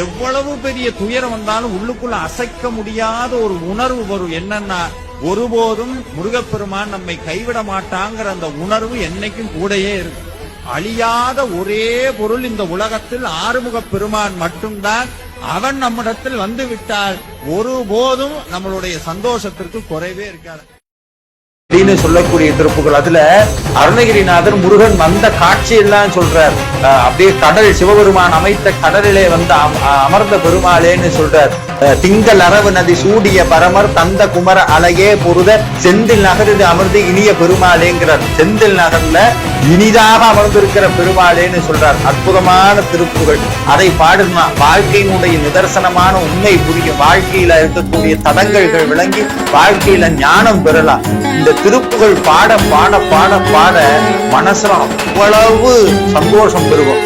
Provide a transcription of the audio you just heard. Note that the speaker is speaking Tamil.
எவ்வளவு பெரிய துயரம் வந்தாலும் உள்ளுக்குள்ள அசைக்க முடியாத ஒரு உணர்வு வரும். என்னன்னா, ஒருபோதும் முருகப்பெருமான் நம்மை கைவிட மாட்டாங்கிற அந்த உணர்வு என்னைக்கும் கூடயே இருக்கு. அழியாத ஒரே பொருள் இந்த உலகத்தில் ஆறுமுக பெருமான் மட்டும்தான். அவன் நம்மிடத்தில் வந்து விட்டால் ஒருபோதும் நம்மளுடைய சந்தோஷத்திற்கு குறைவே இருக்காது அப்படின்னு சொல்லக்கூடிய திருப்புகள். அதுல அருணகிரிநாதர் முருகன் வந்த காட்சியெல்லாம் சொல்றார். அப்படியே கடல், சிவபெருமான் அமைத்த கடலிலே வந்து அமர்ந்த பெருமாளேன்னு சொல்றார். திங்கள் அரவு நதி சூடிய பரமர் தந்த குமர அலையே பொருத செந்தில் நகரில் அமர்ந்து இனிய பெருமாளேங்கிறார். செந்தில் நகர்ல இனிதாக அமர்ந்திருக்கிற பெருமாளேன்னு சொல்றார். அற்புதமான திருப்புகள். அதை பாடுனா வாழ்க்கையினுடைய நிதர்சனமான உண்மை புரியும். வாழ்க்கையில இருக்கக்கூடிய தடங்கல்கள் விளங்கி வாழ்க்கையில ஞானம் பெறலாம். இந்த திருப்புகள் பாட பாட பாட பாட மனசுல அவ்வளவு சந்தோஷம் பெறுவோம்.